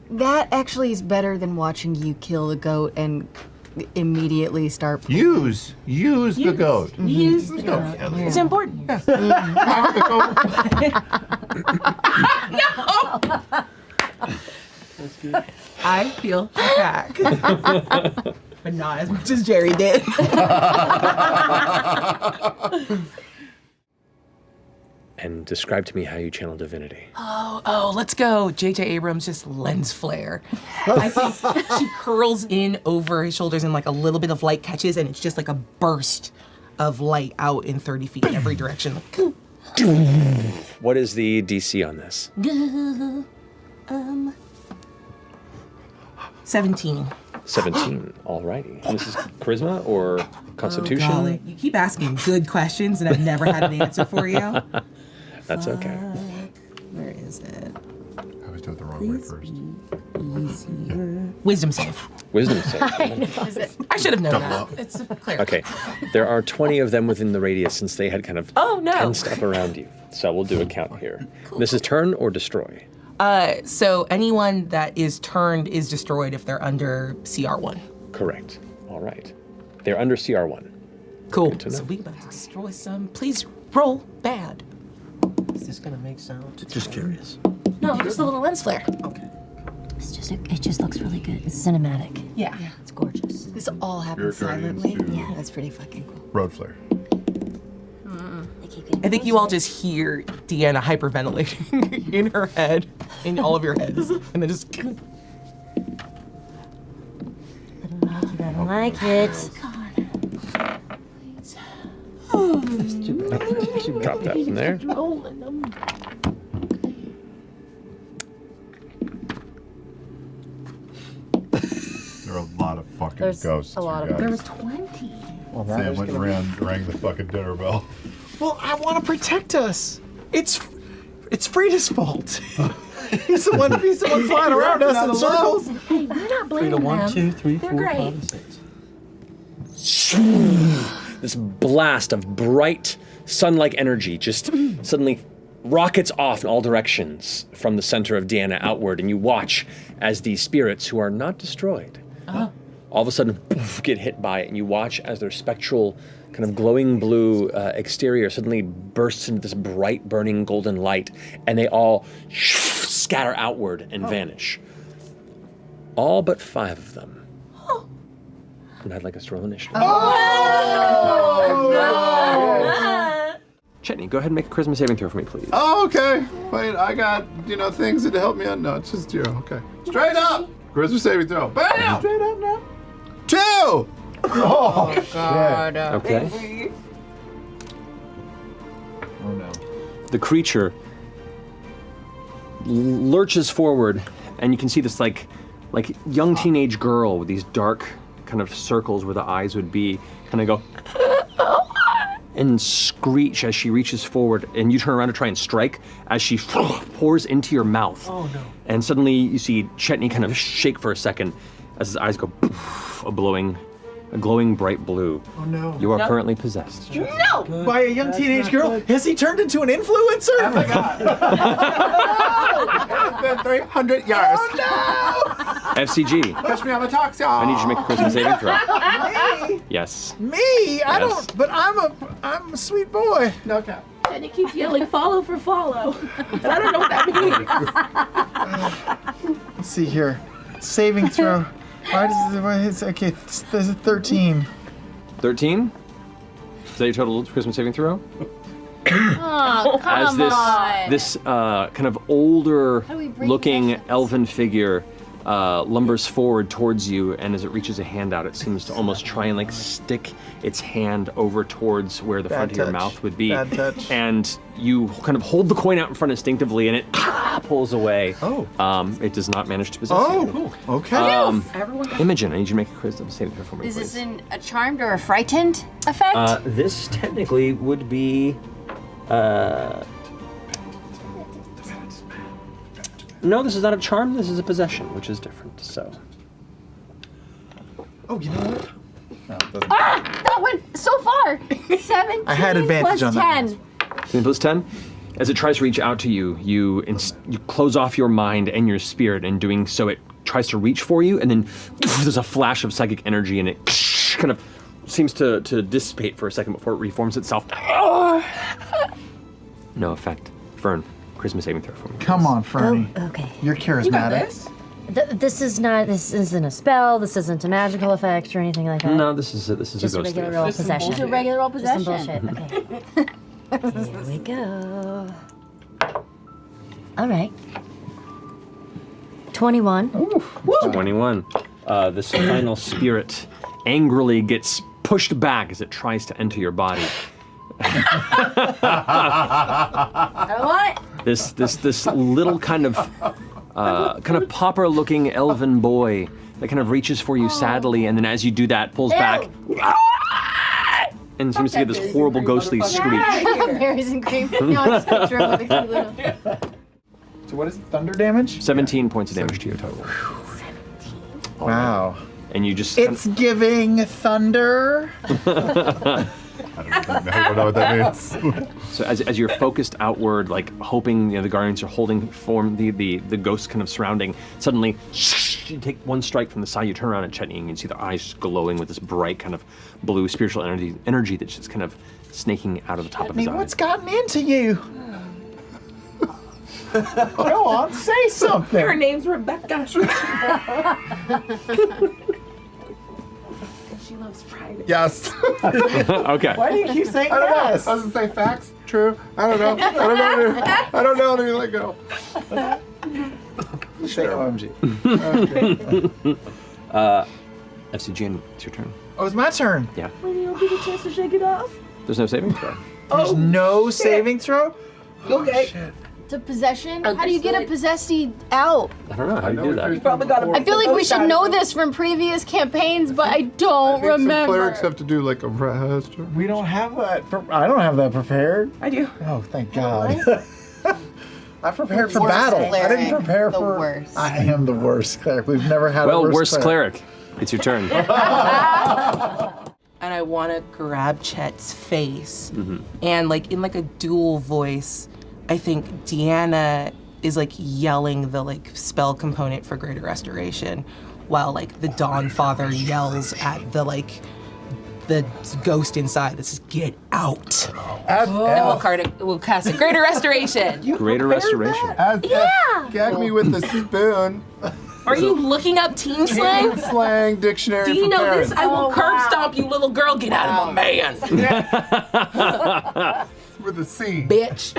That actually is better than watching you kill the goat and immediately start. Use the goat. Use the goat. It's important. I feel attacked. But not as much as Jerry did. And describe to me how you channel divinity. Oh, let's go. J.J. Abrams just lens flare. I think she curls in over his shoulders and like a little bit of light catches and it's just like a burst of light out in 30 feet in every direction. What is the DC on this? 17. 17, alrighty. And this is charisma or constitution? Oh, golly. You keep asking good questions and I've never had an answer for you. That's okay. Where is it? I always do it the wrong way first. Easier. Wisdom save. Wisdom save. I should have known that. It's a cleric. Okay, there are 20 of them within the radius since they had kind of tensed up around you. So we'll do a count here. Cool. This is turn or destroy? So anyone that is turned is destroyed if they're under CR1. Correct. All right. They're under CR1. Cool. So we about to destroy some. Please roll bad. Is this gonna make sound? Just curious. No, just a little lens flare. Okay. It just looks really good. It's cinematic. Yeah. It's gorgeous. This all happens Spirit silently. Guardians to- Yeah, that's pretty fucking cool. Road flare. I think you all just hear Deanna hyperventilating in her head, in all of your heads, and then just. I don't like it. Drop that in there. There are a lot of fucking There's ghosts. a lot you of guys. them. There was 20. Well, that Sam was went gonna and rang the fucking dinner bell. Well, I want to protect us. It's Frida's fault. he's the one flying around us in circles. Hey, we're not blaming them. 1, 2, 3, They're 4, great. 5, and 6. This blast of bright, sun-like energy just suddenly rockets off in all directions from the center of Deanna outward, and you watch as these spirits, who are not destroyed, all of a sudden poof, get hit by it, and you watch as their spectral, kind of glowing blue exterior suddenly bursts into this bright, burning golden light, and they all scatter outward and vanish. All but 5 of them. And I'd like us to roll initiative. Chetney, go ahead and make a charisma saving throw for me, please. Oh, okay. Wait, I got, things that help me on. No, it's just 0. Okay. Straight up! Charisma saving throw. Bam! Straight up now. 2! Oh, God. Okay. Oh, no. The creature lurches forward, and you can see this like young teenage girl with these dark kind of circles where the eyes would be, kind of go and screech as she reaches forward, and you turn around to try and strike as she pours into your mouth. Oh no! And suddenly you see Chetney kind of shake for a second as his eyes go poof, a glowing bright blue. Oh no. You are currently possessed. No! By a young teenage girl? Has he turned into an influencer? Oh my God. 300 yards. FCG, Catch me on the talk, I need you to make a charisma saving throw. Me? Yes. Me? I Yes. don't. But I'm a sweet boy. No cap. And you keep yelling, follow for follow. And I don't know what that means. Let's see here. Saving throw. Why is okay, there's a 13. 13? Is that your total charisma saving throw? Oh, As come on. this kind of older do we bring looking this? elven figure lumbers forward towards you, and as it reaches a hand out, it seems to almost try and like stick its hand over towards where the front of your touch. mouth would be. Bad touch. And you kind of hold the coin out in front instinctively, and it pulls away. Oh. It does not manage to possess Oh, you. cool. Okay. Imogen, I need you to make a charisma saving throw for me, Is please. this in a charmed or a frightened effect? This technically would be. No, this is not a charm. This is a possession, which is different. So. Oh, you know what? No, it doesn't. That went so far. 17 I had advantage plus on that. 10. 10 plus 10. As it tries to reach out to you, you close off your mind and your spirit. In doing so, it tries to reach for you, and then there's a flash of psychic energy, and it kind of seems to dissipate for a second before it reforms itself. No effect. Fern, charisma saving throw for me. Come on, Fernie. Oh, okay. You're charismatic. This isn't a spell. This isn't a magical effect or anything like that. No, this is a Just ghost a regular thing. roll possession. It's a regular old Just some possession. bullshit. Okay. Here we go. All right. 21. 21. This final spirit angrily gets pushed back as it tries to enter your body. I don't want it. This little kind of pauper-looking elven boy that kind of reaches for you sadly, and then as you do that, pulls back, and seems to get this horrible ghostly screech. Berries and cream. No, I just picture him with a cute little. So what is thunder damage? 17 points of damage to your total. Wow. And you just... It's giving thunder. I don't know what that means. So as you're focused outward, like hoping the guardians are holding form, the ghosts kind of surrounding, suddenly you take one strike from the side, you turn around at Chetney, and you can see the eyes just glowing with this bright kind of blue spiritual energy that's just kind of snaking out of the top of his Chetney, eyes. what's gotten into you? Go on, say something. Her name's Rebecca. She loves Friday. Yes. Okay. Why do you keep saying I don't know. I yes? was gonna say facts. True. I don't know. I don't know. Let me let go. Say OMG. FCGN, it's your turn. Oh, it's my turn. Yeah. Maybe you'll get a chance to shake it off. There's no saving throw. There's no saving throw? Okay. It's a possession. How do you get a possessee out? I don't know. How do you do that? Probably got I feel like we should know this from previous campaigns, but I don't Some remember. clerics have to do like a rest. We don't have that. I don't have that prepared. I do. Oh, thank God. I prepared for Worst battle. I didn't cleric. prepare The for. worst. I am the worst cleric. We've never had Well, a worst cleric. It's your turn. And I want to grab Chet's face, and like in like a dual voice, I think Deanna is like yelling the like spell component for Greater Restoration, while like the Dawn Father yells at the ghost inside that says, "Get out!" And we'll cast a Greater Restoration. Greater Restoration. Gag me with a spoon. Are you looking up teen slang? Slang dictionary. Do you for know parents. this? I will curb stomp you, little girl. Get out of my man, With a C. bitch.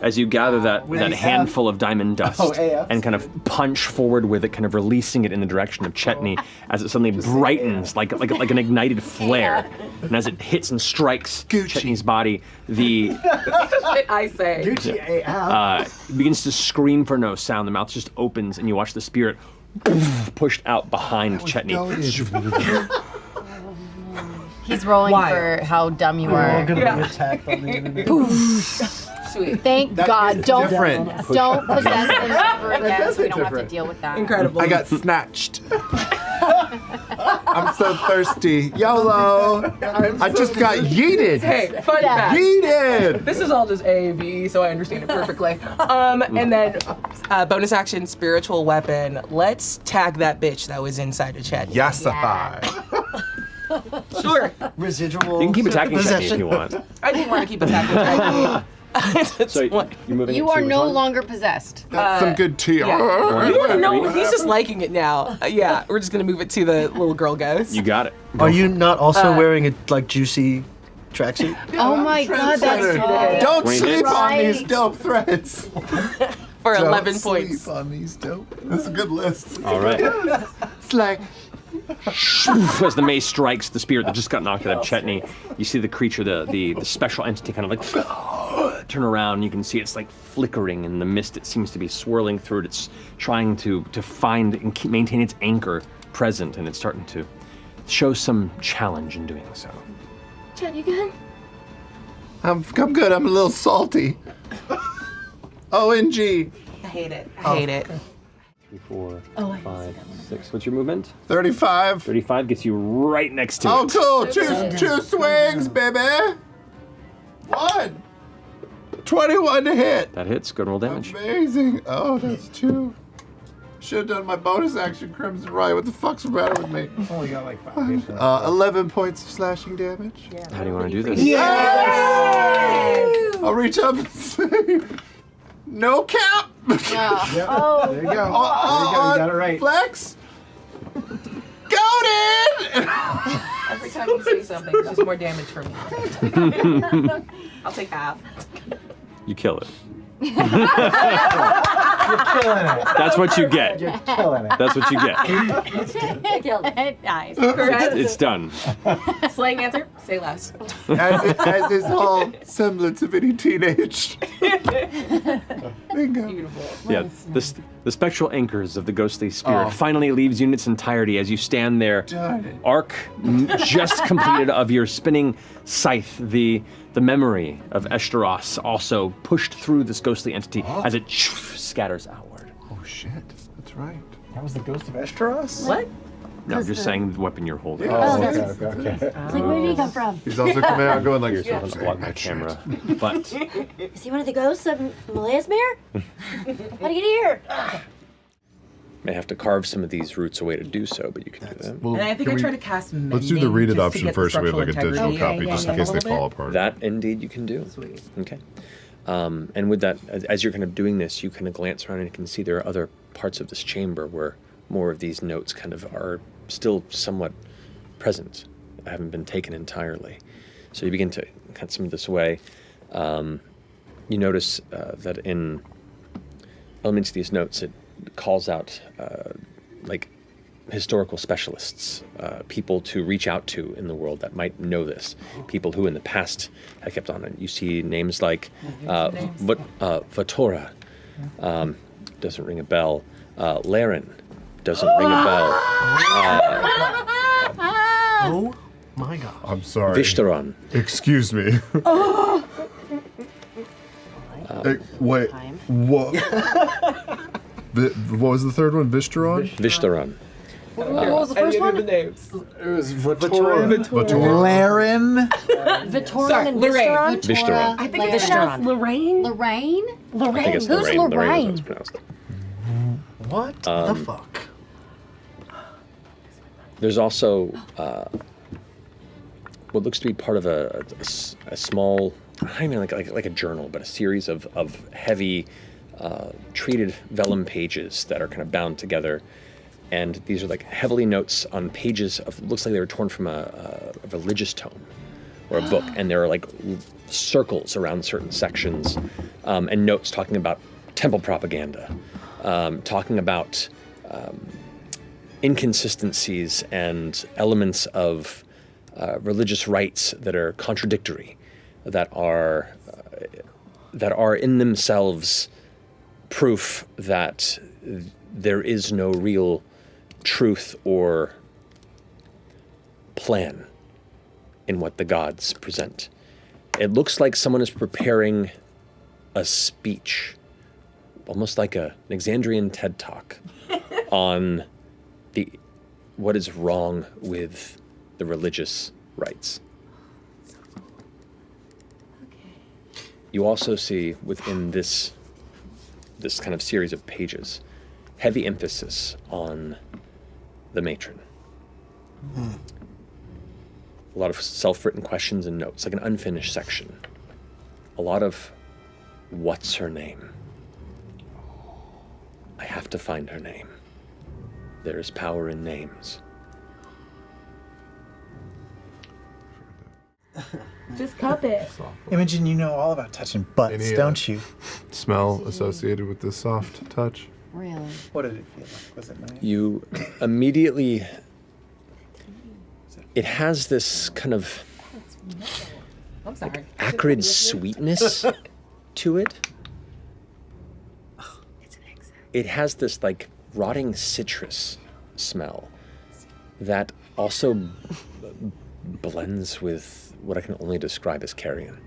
As you gather that handful of diamond dust AF. and kind of punch forward with it, kind of releasing it in the direction of Chetney as it suddenly brightens like an ignited flare. And as it hits and strikes Chetney's body, the I say. Gucci AF. begins to scream for no sound. The mouth just opens and you watch the spirit pushed out behind Chetney. He's rolling Why? for how dumb you We're all are. gonna be attacked on the internet. Sweet. Thank God. Don't different. possess them ever again, does so we it don't have to different. deal with that. Incredible. I got snatched. I'm so thirsty. YOLO. I just got yeeted. Hey, fun fact. Yeeted. This is all just AAV, so I understand it perfectly. And then bonus action, spiritual weapon. Let's tag that bitch that was inside of Chet. Yassified. Sure. Residual. You can keep attacking Chetney if possession. you want. I didn't want to keep attacking Chetney. So you're moving You it are to no which one? longer possessed. That's some good tea. No, he's just liking it now. Yeah, we're just gonna move it to the little girl ghost. You got it. Are you not also wearing a like juicy tracksuit? Oh my God, that's Don't Wait, sleep on right. these dope threads. for Don't 11 sleep points. on these dope. That's a good list. All right. It's like As the mace strikes the spirit that just got knocked out of Chetney, you see the creature, the special entity kind of like turn around. You can see it's like flickering in the mist. It seems to be swirling through it. It's trying to find and maintain its anchor present, and it's starting to show some challenge in doing so. Chet, you good? I'm good. I'm a little salty. ONG. I hate it. I hate it. 3, 4, 5, 6. What's your movement? 35. 35 gets you right next to Oh, it. cool. Two swings, baby. One. 21 to hit. That hits. Go and roll damage. Amazing. Oh, that's 2. Should have done my bonus action, Crimson Riot. What the fuck's the matter with me? Only got like 5 hits. 11 points of slashing damage. How do you want to do this? I'll reach up and say, no cap. There you go. There you go. You got it right. Flex. Goated. Every time you say something, it's just more damage for me. I'll take half. You kill it. You're killing it. That's what you get. You're killing it. That's what you get. Nice. It's done. Slang answer, say less. as his whole semblance of any teenage. Bingo. Beautiful. Yeah, the spectral anchors of the ghostly spirit finally leaves you in its entirety as you stand there. Darn it. Arc just completed of your spinning scythe, the memory of Eshtaros also pushed through this ghostly entity as it scatters outward. Oh shit, that's right. That was the ghost of Eshtaros? What? No, I'm just saying the weapon you're holding. Oh, okay. It's like, where did he come from? He's also coming out going like, You're supposed to block my camera. But Is he one of the ghosts of Malaya's mare? How'd he get here? may have to carve some of these roots away to do so, but you can do that. well, And I think can I we- try to cast mending. Let's do the read it just to option get the first so we have like a structural digital integrity. copy just in Yeah, case they a little fall bit. apart. That indeed you can do. Sweet. Okay. And with that, as you're kind of doing this, you kind of glance around and you can see there are other parts of this chamber where more of these notes kind of are still somewhat present, haven't been taken entirely. So you begin to cut some of this away. You notice that in elements of these notes, it calls out like historical specialists, people to reach out to in the world that might know this, people who in the past have kept on it. You see names like Vatora, doesn't ring a bell. Laerryn, doesn't ring a bell. Oh my god. I'm sorry. Vishtaron, Excuse me. Wait, what? What was the third one? Vishtaron? Vishtaron. What was the first one? names. It was Vatora. Laerryn? Vitorin and Lorraine. Visteron. Vishtaron. I think Like- it's pronounced Lorraine. Lorraine? I think it's Who's Lorraine. Lorraine is Lorraine? how it's pronounced. What the fuck? There's also what looks to be part of a small, I mean like a journal, but a series of heavy treated vellum pages that are kind of bound together. And these are like heavily notes on pages of, looks like they were torn from a religious tome or a book. And there are like circles around certain sections and notes talking about temple propaganda, talking about inconsistencies and elements of religious rites that are contradictory, that are in themselves proof that there is no real truth or plan in what the gods present. It looks like someone is preparing a speech, almost like an Exandrian TED Talk on what is wrong with the religious rites. You also see within this kind of series of pages heavy emphasis on the matron. A lot of self-written questions and notes, like an unfinished section. A lot of, what's her name? I have to find her name. There is power in names. Just cup it. Imogen, you know all about touching butts, Any, don't you? Smell associated with this soft touch? Really? What did it feel like? Was it nice? You immediately, it has this kind of I'm sorry. acrid sweetness to it. It has this like rotting citrus smell that also blends with what I can only describe as carrion.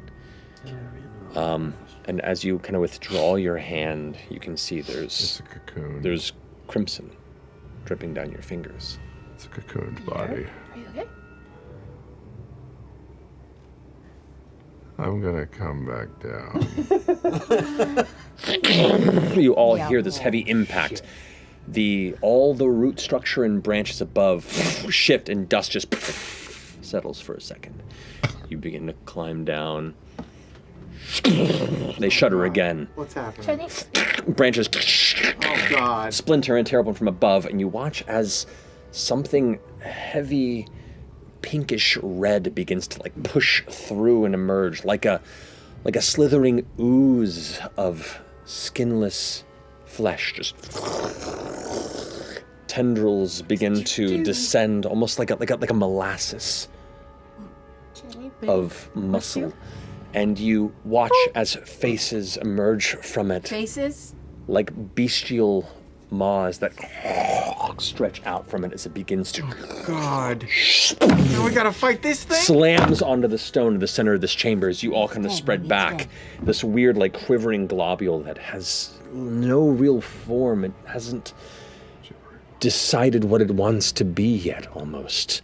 And as you kind of withdraw your hand, you can see It's there's a cocoon. there's crimson dripping down your fingers. It's a cocooned body. Are you okay? I'm gonna come back down. You all hear this heavy impact. All the root structure and branches above shift, and dust just settles for a second. You begin to climb down. They shudder again. What's happening? Branches Oh God. splinter and tear open from above, and you watch as something heavy, pinkish red begins to like push through and emerge, like a slithering ooze of skinless flesh. Just tendrils begin to descend, almost like a molasses of muscle. And you watch as faces emerge from it. Faces? Like bestial maws that stretch out from it as it begins to God. Now we gotta fight this thing? slams onto the stone in the center of this chamber as you all kind of spread back. This weird, like, quivering globule that has no real form. It hasn't decided what it wants to be yet, almost.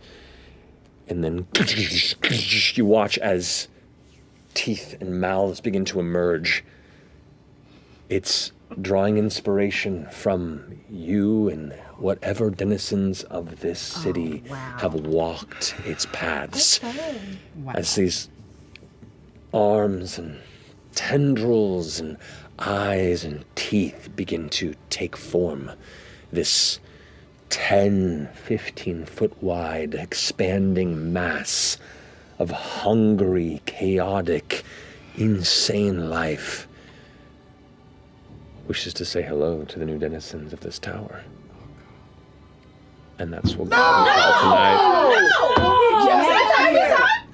And then you watch as teeth and mouths begin to emerge. It's drawing inspiration from you and whatever denizens of this city have walked its paths. As these arms and tendrils and eyes and teeth begin to take form. This 10, 15 foot wide expanding mass of hungry, chaotic, insane life wishes to say hello to the new denizens of this tower. And that's what we're going to call tonight. No!